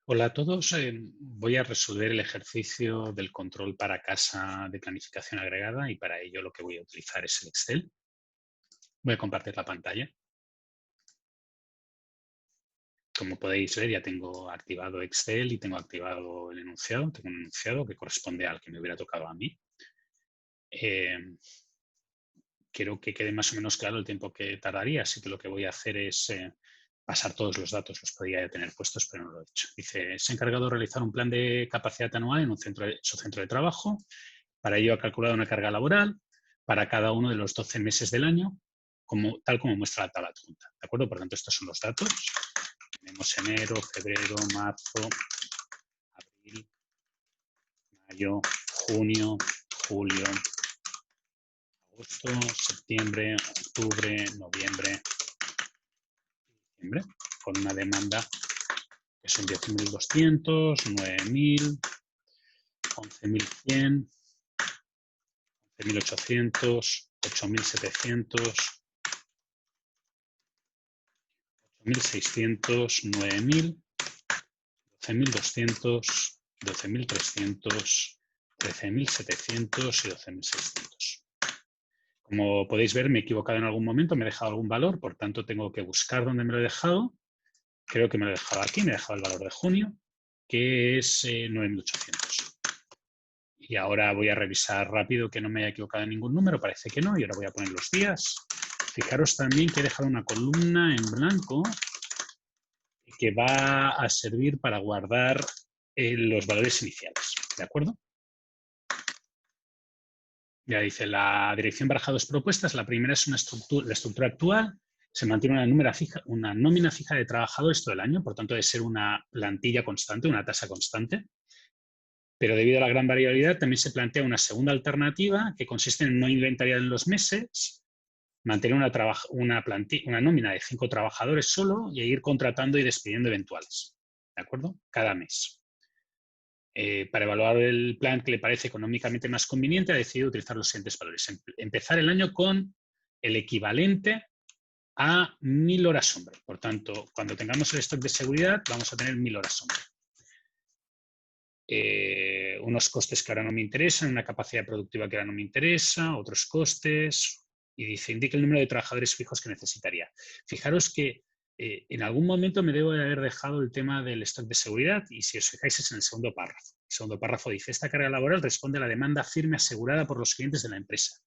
Hola a todos. Voy a resolver el ejercicio del control para casa de planificación agregada y para ello lo que voy a utilizar es el Excel. Voy a compartir la pantalla. Como podéis ver, ya tengo activado Excel y tengo activado el enunciado. Tengo un enunciado que corresponde al que me hubiera tocado a mí. Quiero que quede más o menos claro el tiempo que tardaría, así que lo que voy a hacer es pasar todos los datos. Los podría tener puestos, pero no lo he hecho. Dice, es encargado de realizar un plan de capacidad anual en su centro de trabajo. Para ello ha calculado una carga laboral para cada uno de los 12 meses del año, tal como muestra la tabla adjunta. ¿De acuerdo? Por lo tanto, estos son los datos. Tenemos enero, febrero, marzo, abril, mayo, junio, julio, agosto, septiembre, octubre, noviembre, diciembre, con una demanda que son 10.200, 9.000, 11.100, 11.800, 8.700, 8.600, 9.000, 12.200, 12.300, 13.700 y 12.600. Como podéis ver, me he equivocado en algún momento, me he dejado algún valor, por tanto tengo que buscar dónde me lo he dejado. Creo que me lo he dejado aquí, me he dejado el valor de junio, que es 9.800. Y ahora voy a revisar rápido que no me haya equivocado en ningún número, parece que no, y ahora voy a poner los días. Fijaros también que he dejado una columna en blanco que va a servir para guardar los valores iniciales, ¿de acuerdo? Ya dice, la dirección baraja dos propuestas. La primera es la estructura actual. Se mantiene una nómina fija de trabajadores todo el año, por tanto, debe ser una plantilla constante, una tasa constante. Pero debido a la gran variabilidad, también se plantea una segunda alternativa que consiste en no inventariar en los meses, mantener una nómina de 5 trabajadores solo y ir contratando y despidiendo eventuales, ¿de acuerdo? Cada mes. Para evaluar el plan que le parece económicamente más conveniente, ha decidido utilizar los siguientes valores. Empezar el año con el equivalente a 1.000 horas hombre. Por tanto, cuando tengamos el stock de seguridad, vamos a tener 1.000 horas hombre. Unos costes que ahora no me interesan, una capacidad productiva que ahora no me interesa, otros costes, y dice, indique el número de trabajadores fijos que necesitaría. Fijaros que en algún momento me debo de haber dejado el tema del stock de seguridad y si os fijáis es en el segundo párrafo. El segundo párrafo dice, esta carga laboral responde a la demanda firme asegurada por los clientes de la empresa,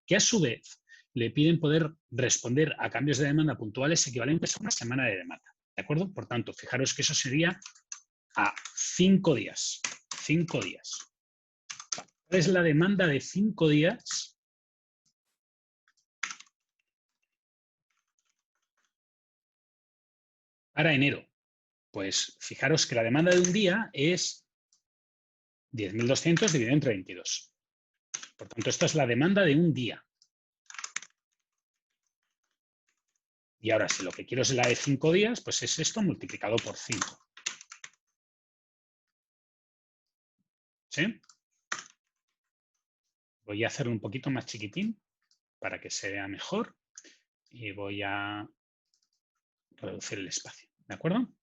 que a su vez le piden poder responder a cambios de demanda puntuales equivalentes a una semana de demanda. ¿De acuerdo? Por tanto, fijaros que eso sería a 5 días. 5 días. ¿Cuál es la demanda de 5 días? Para enero. Pues fijaros que la demanda de un día es 10.200 dividido entre 22. Por tanto, esto es la demanda de un día. Y ahora, si lo que quiero es la de 5 días, pues es esto multiplicado por 5. ¿Sí? Voy a hacerlo un poquito más chiquitín para que se vea mejor y voy a reducir el espacio. ¿De acuerdo?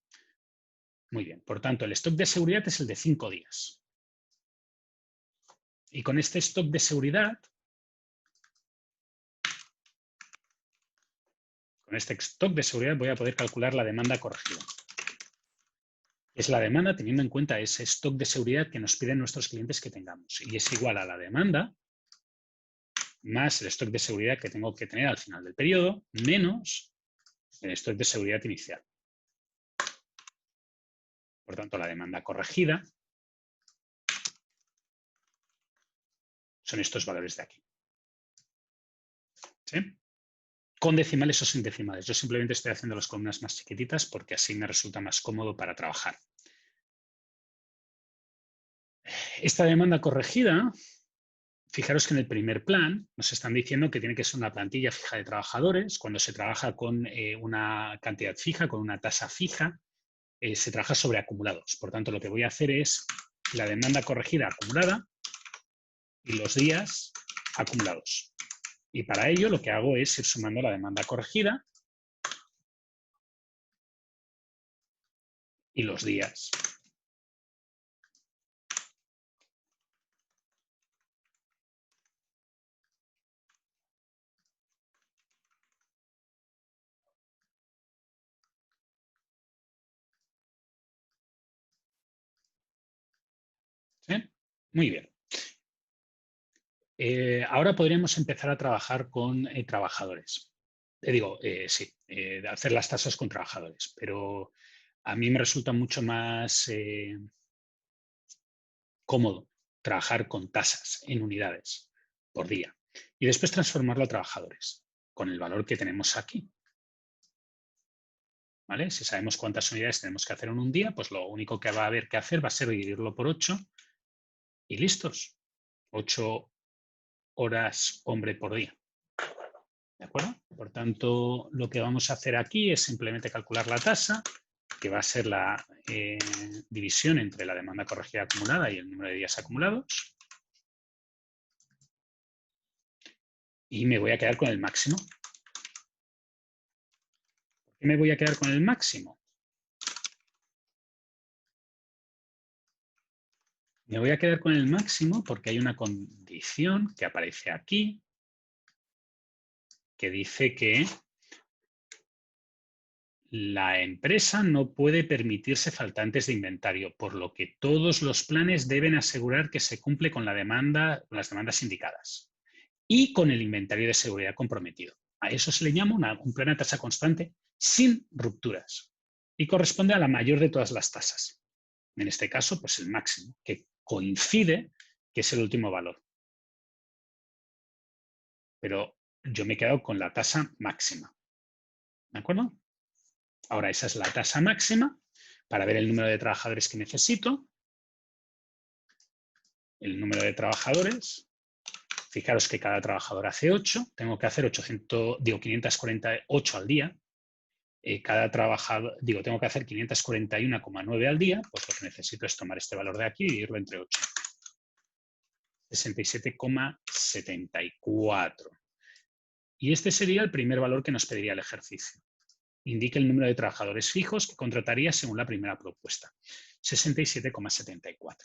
Muy bien. Por tanto, el stock de seguridad es el de 5 días. Y con este stock de seguridad, voy a poder calcular la demanda corregida. Es la demanda teniendo en cuenta ese stock de seguridad que nos piden nuestros clientes que tengamos. Y es igual a la demanda más el stock de seguridad que tengo que tener al final del periodo, menos el stock de seguridad inicial. Por tanto, la demanda corregida son estos valores de aquí. ¿Sí? Con decimales o sin decimales. Yo simplemente estoy haciendo las columnas más chiquititas porque así me resulta más cómodo para trabajar. Esta demanda corregida, fijaros que en el primer plan nos están diciendo que tiene que ser una plantilla fija de trabajadores. Cuando se trabaja con una cantidad fija, con una tasa fija, se trabaja sobre acumulados. Por tanto, lo que voy a hacer es la demanda corregida acumulada y los días acumulados. Y para ello lo que hago es ir sumando la demanda corregida y los días Muy bien. Ahora podríamos empezar a trabajar con trabajadores. Sí, hacer las tasas con trabajadores, pero a mí me resulta mucho más cómodo trabajar con tasas en unidades por día y después transformarlo a trabajadores con el valor que tenemos aquí. ¿Vale? Si sabemos cuántas unidades tenemos que hacer en un día, pues lo único que va a haber que hacer va a ser dividirlo por 8 y listos. 8 horas hombre por día. ¿De acuerdo? Por tanto, lo que vamos a hacer aquí es simplemente calcular la tasa, que va a ser la división entre la demanda corregida acumulada y el número de días acumulados. Y me voy a quedar con el máximo. ¿Por qué me voy a quedar con el máximo? Me voy a quedar con el máximo porque hay una condición que aparece aquí que dice que la empresa no puede permitirse faltantes de inventario, por lo que todos los planes deben asegurar que se cumple con las demandas indicadas y con el inventario de seguridad comprometido. A eso se le llama un plan a tasa constante sin rupturas y corresponde a la mayor de todas las tasas. En este caso, pues el máximo, que coincide que es el último valor. Pero yo me he quedado con la tasa máxima. ¿De acuerdo? Ahora, esa es la tasa máxima para ver el número de trabajadores que necesito. El número de trabajadores. Fijaros que cada trabajador hace 8. Tengo que hacer 548 al día. Cada trabajador, tengo que hacer 541,9 al día. Pues lo que necesito es tomar este valor de aquí y dividirlo entre 8. 67,74. Y este sería el primer valor que nos pediría el ejercicio. Indique el número de trabajadores fijos que contrataría según la primera propuesta. 67,74.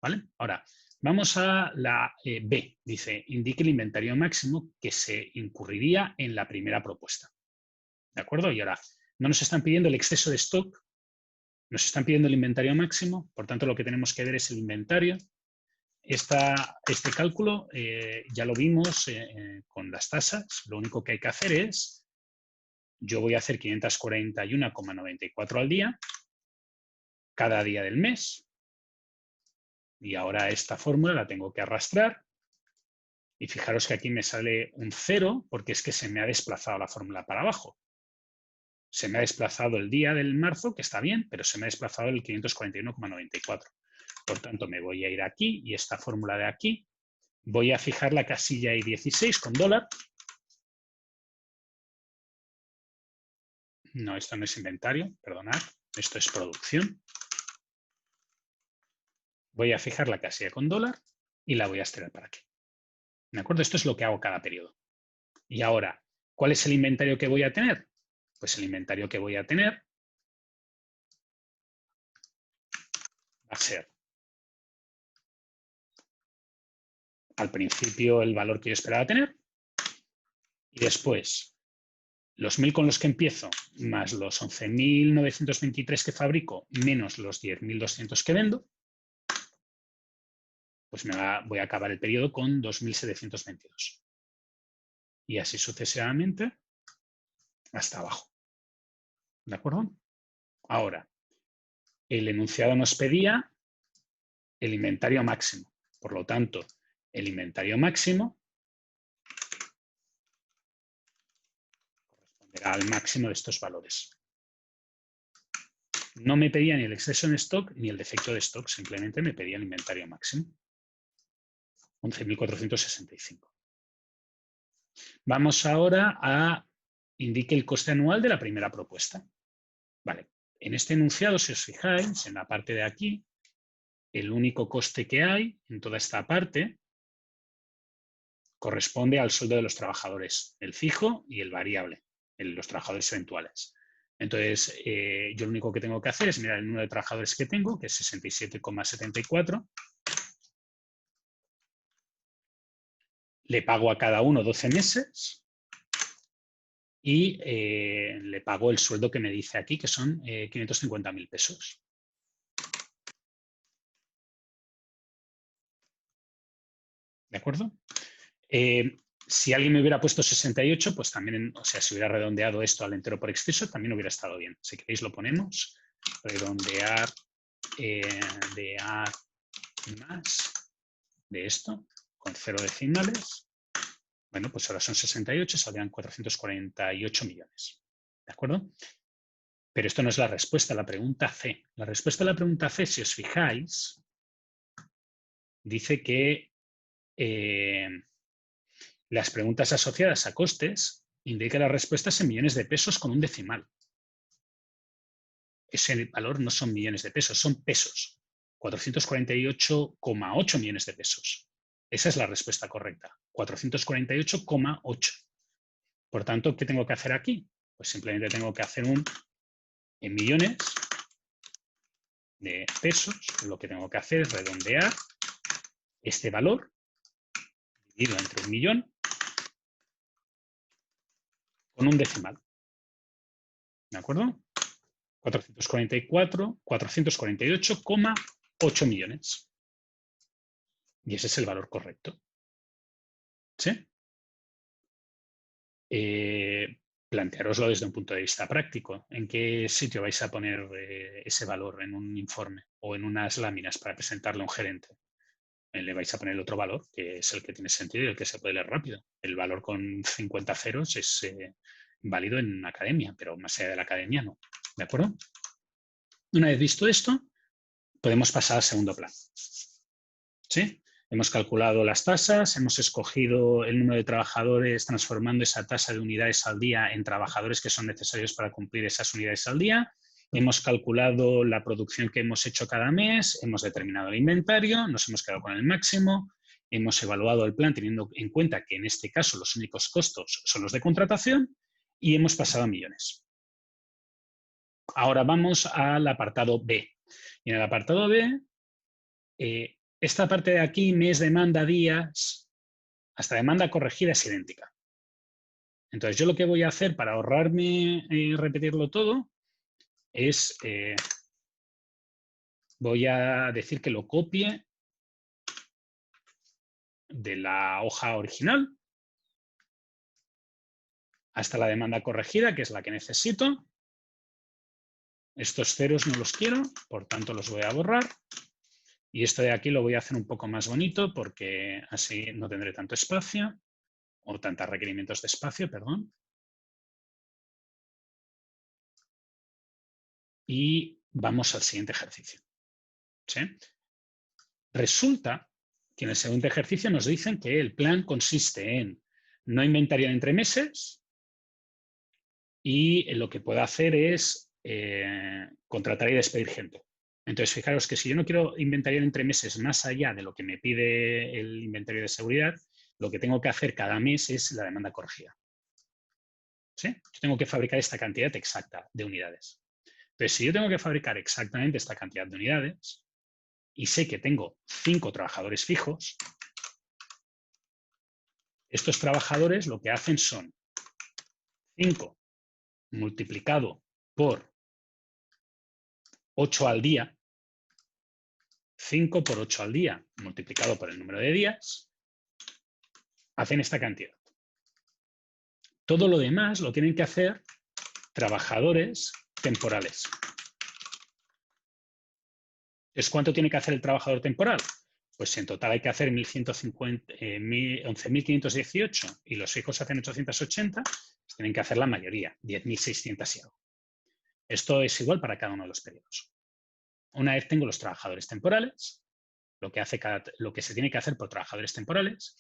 ¿Vale? Ahora, vamos a la B. Dice, indique el inventario máximo que se incurriría en la primera propuesta. ¿De acuerdo? Y ahora, no nos están pidiendo el exceso de stock, nos están pidiendo el inventario máximo, por tanto, lo que tenemos que ver es el inventario. Este cálculo ya lo vimos con las tasas. Lo único que hay que hacer es, yo voy a hacer 541,94 al día, cada día del mes. Y ahora esta fórmula la tengo que arrastrar. Y fijaros que aquí me sale un 0 porque es que se me ha desplazado la fórmula para abajo. Se me ha desplazado el día del marzo, que está bien, pero se me ha desplazado el 541,94. Por tanto, me voy a ir aquí y esta fórmula de aquí, voy a fijar la casilla I16 con dólar. No, esto no es inventario, perdonad, esto es producción. Voy a fijar la casilla con dólar y la voy a estirar para aquí. ¿De acuerdo? Esto es lo que hago cada periodo. Y ahora, ¿cuál es el inventario que voy a tener? Pues el inventario que voy a tener va a ser al principio el valor que yo esperaba tener y después los 1.000 con los que empiezo más los 11.923 que fabrico menos los 10.200 que vendo, pues voy a acabar el periodo con 2.722. Y así sucesivamente hasta abajo. ¿De acuerdo? Ahora, el enunciado nos pedía el inventario máximo. Por lo tanto, el inventario máximo corresponderá al máximo de estos valores. No me pedía ni el exceso en stock ni el defecto de stock, simplemente me pedía el inventario máximo. 11.465. Vamos ahora a indique el coste anual de la primera propuesta. Vale, en este enunciado, si os fijáis, en la parte de aquí, el único coste que hay en toda esta parte corresponde al sueldo de los trabajadores, el fijo y el variable, los trabajadores eventuales. Entonces, yo lo único que tengo que hacer es mirar el número de trabajadores que tengo, que es 67,74. Le pago a cada uno 12 meses y le pago el sueldo que me dice aquí, que son 550.000 pesos. ¿De acuerdo? Si alguien me hubiera puesto 68, pues también, o sea, si hubiera redondeado esto al entero por exceso, también hubiera estado bien. Si queréis lo ponemos. Redondear de A más de esto, con 0 decimales. Bueno, pues ahora son 68, saldrían 448 millones. ¿De acuerdo? Pero esto no es la respuesta a la pregunta C. La respuesta a la pregunta C, si os fijáis, dice que las preguntas asociadas a costes indican las respuestas en millones de pesos con un decimal. Ese valor no son millones de pesos, son pesos. 448,8 millones de pesos. Esa es la respuesta correcta. 448,8. Por tanto, ¿qué tengo que hacer aquí? Pues simplemente tengo que hacer un en millones de pesos. Lo que tengo que hacer es redondear este valor dividido entre 1.000.000 con un decimal. ¿De acuerdo? 448,8 millones. Y ese es el valor correcto. ¿Sí? Plantearoslo desde un punto de vista práctico. ¿En qué sitio vais a poner ese valor en un informe o en unas láminas para presentarle a un gerente? Le vais a poner el otro valor, que es el que tiene sentido y el que se puede leer rápido. El valor con 50 ceros es válido en academia, pero más allá de la academia no. ¿De acuerdo? Una vez visto esto, podemos pasar al segundo plano. ¿Sí? Hemos calculado las tasas, hemos escogido el número de trabajadores transformando esa tasa de unidades al día en trabajadores que son necesarios para cumplir esas unidades al día. Hemos calculado la producción que hemos hecho cada mes, hemos determinado el inventario, nos hemos quedado con el máximo, hemos evaluado el plan teniendo en cuenta que en este caso los únicos costos son los de contratación y hemos pasado a millones. Ahora vamos al apartado B. Y en el apartado B, esta parte de aquí, mes, demanda, días, hasta demanda corregida es idéntica. Entonces, yo lo que voy a hacer para ahorrarme repetirlo todo es, voy a decir que lo copie de la hoja original hasta la demanda corregida, que es la que necesito. Estos ceros no los quiero, por tanto los voy a borrar. Y esto de aquí lo voy a hacer un poco más bonito porque así no tendré tanto espacio o tantos requerimientos de espacio, perdón. Y vamos al siguiente ejercicio. ¿Sí? Resulta que en el segundo ejercicio nos dicen que el plan consiste en no inventariar entre meses y lo que puedo hacer es contratar y despedir gente. Entonces, fijaros que si yo no quiero inventariar entre meses más allá de lo que me pide el inventario de seguridad, lo que tengo que hacer cada mes es la demanda corregida. ¿Sí? Yo tengo que fabricar esta cantidad exacta de unidades. Entonces, si yo tengo que fabricar exactamente esta cantidad de unidades y sé que tengo 5 trabajadores fijos, estos trabajadores lo que hacen son 5 multiplicado por 8 al día, 5 por 8 al día multiplicado por el número de días, hacen esta cantidad. Todo lo demás lo tienen que hacer trabajadores temporales. ¿Es cuánto tiene que hacer el trabajador temporal? Pues en total hay que hacer 11.518 y los fijos hacen 880, pues tienen que hacer la mayoría, 10.600 y algo. Esto es igual para cada uno de los periodos. Una vez tengo los trabajadores temporales, lo que se tiene que hacer por trabajadores temporales,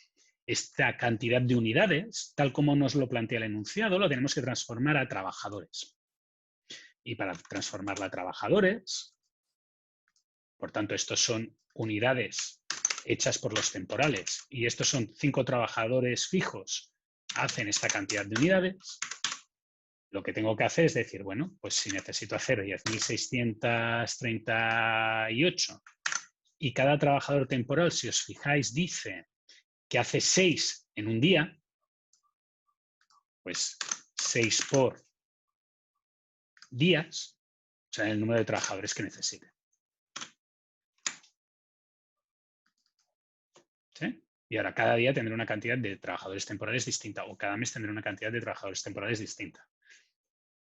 esta cantidad de unidades, tal como nos lo plantea el enunciado, lo tenemos que transformar a trabajadores. Y para transformarla a trabajadores, por tanto, estos son unidades hechas por los temporales y estos son 5 trabajadores fijos, hacen esta cantidad de unidades. Lo que tengo que hacer es decir, bueno, pues si necesito hacer 10.638 y cada trabajador temporal, si os fijáis, dice que hace 6 en un día, pues 6 por días, o sea, el número de trabajadores que necesite. ¿Sí? Y ahora cada día tendré una cantidad de trabajadores temporales distinta o cada mes tendré una cantidad de trabajadores temporales distinta,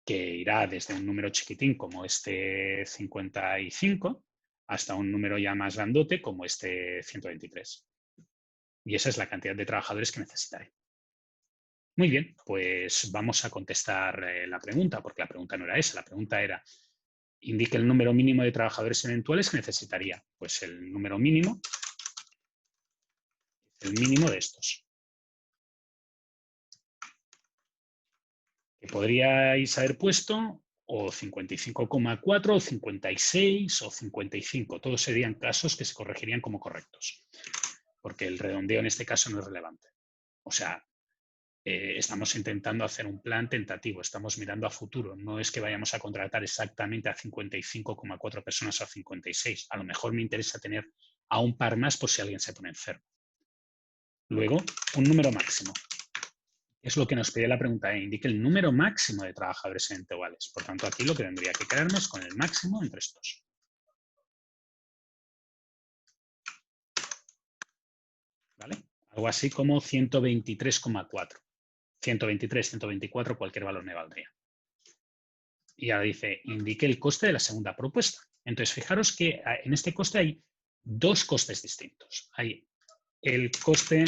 que irá desde un número chiquitín como este 55 hasta un número ya más grandote como este 123. Y esa es la cantidad de trabajadores que necesitaré. Muy bien, pues vamos a contestar la pregunta, porque la pregunta no era esa, la pregunta era, indique el número mínimo de trabajadores eventuales que necesitaría. Pues el número mínimo, el mínimo de estos. Que podríais haber puesto o 55,4 o 56 o 55. Todos serían casos que se corregirían como correctos, porque el redondeo en este caso no es relevante. O sea, estamos intentando hacer un plan tentativo, estamos mirando a futuro. No es que vayamos a contratar exactamente a 55,4 personas o a 56. A lo mejor me interesa tener a un par más por si alguien se pone enfermo. Luego, un número máximo. Es lo que nos pide la pregunta E. Indique el número máximo de trabajadores eventuales. Por tanto, aquí lo que tendría que quedarme es con el máximo entre estos. ¿Vale? Algo así como 123,4. 123, 124, cualquier valor me valdría. Y ahora dice, indique el coste de la segunda propuesta. Entonces, fijaros que en este coste hay dos costes distintos. Hay el coste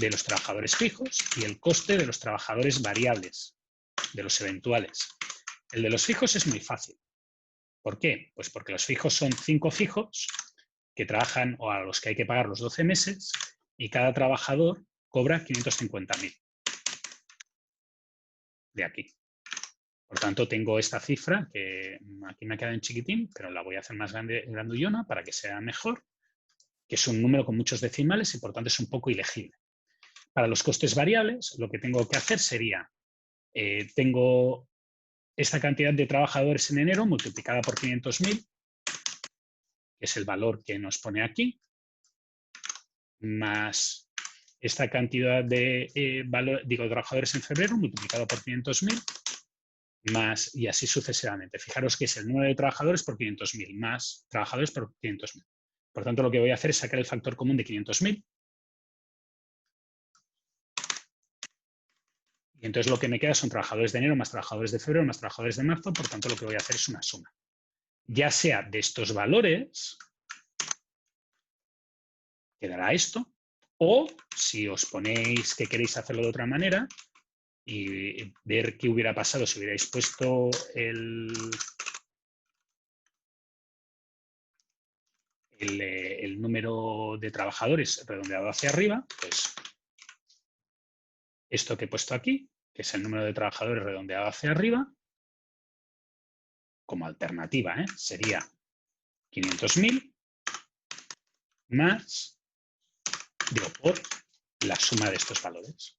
de los trabajadores fijos y el coste de los trabajadores variables, de los eventuales. El de los fijos es muy fácil. ¿Por qué? Pues porque los fijos son 5 fijos que trabajan o a los que hay que pagar los 12 meses y cada trabajador cobra 550.000 de aquí. Por tanto, tengo esta cifra que aquí me ha quedado en chiquitín, pero la voy a hacer más grandullona para que sea mejor, que es un número con muchos decimales y por tanto es un poco ilegible. Para los costes variables, lo que tengo que hacer sería, tengo esta cantidad de trabajadores en enero multiplicada por 500.000, que es el valor que nos pone aquí, más esta cantidad de trabajadores en febrero multiplicado por 500.000, más y así sucesivamente. Fijaros que es el número de trabajadores por 500.000 más trabajadores por 500.000. Por tanto, lo que voy a hacer es sacar el factor común de 500.000. Y entonces lo que me queda son trabajadores de enero más trabajadores de febrero más trabajadores de marzo. Por tanto, lo que voy a hacer es una suma. Ya sea de estos valores, quedará esto, o si os ponéis que queréis hacerlo de otra manera y ver qué hubiera pasado si hubierais puesto el número de trabajadores redondeado hacia arriba, pues esto que he puesto aquí, que es el número de trabajadores redondeado hacia arriba, como alternativa, sería 500.000 más, por la suma de estos valores.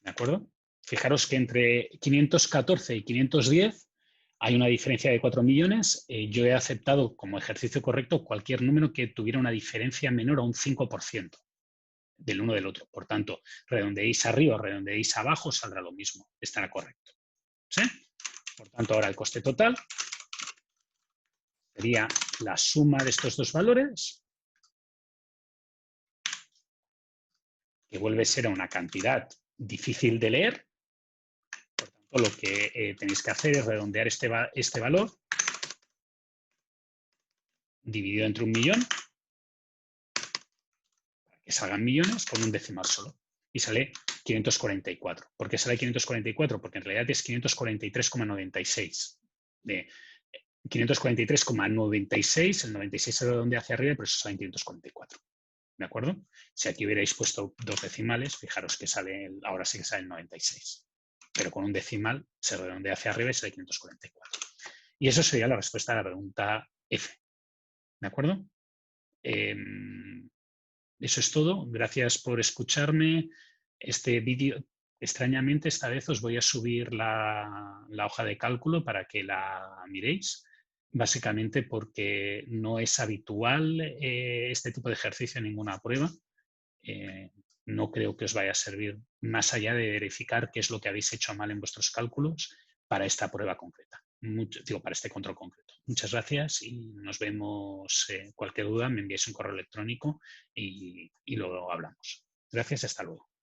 ¿De acuerdo? Fijaros que entre 514 y 510 hay una diferencia de 4 millones. Yo he aceptado como ejercicio correcto cualquier número que tuviera una diferencia menor a un 5% del uno del otro. Por tanto, redondeéis arriba o redondeéis abajo, saldrá lo mismo. Estará correcto. ¿Sí? Por tanto, ahora el coste total sería la suma de estos dos valores, que vuelve a ser una cantidad difícil de leer. Por tanto, lo que tenéis que hacer es redondear este valor dividido entre 1.000.000, para que salgan millones, con un decimal solo. Y sale 544. ¿Por qué sale 544? Porque en realidad es 543,96. 543,96, el 96 se redondea hacia arriba, pero eso sale en 544. ¿De acuerdo? Si aquí hubierais puesto dos decimales, fijaros que sale, ahora sí que sale el 96. Pero con un decimal se redondea hacia arriba y sale 544. Y eso sería la respuesta a la pregunta F. ¿De acuerdo? Eso es todo. Gracias por escucharme. Este vídeo, extrañamente, esta vez os voy a subir la hoja de cálculo para que la miréis, básicamente porque no es habitual este tipo de ejercicio en ninguna prueba. No creo que os vaya a servir más allá de verificar qué es lo que habéis hecho mal en vuestros cálculos para esta prueba concreta. para este control concreto. Muchas gracias y nos vemos. Cualquier duda me enviáis un correo electrónico y luego hablamos. Gracias, hasta luego.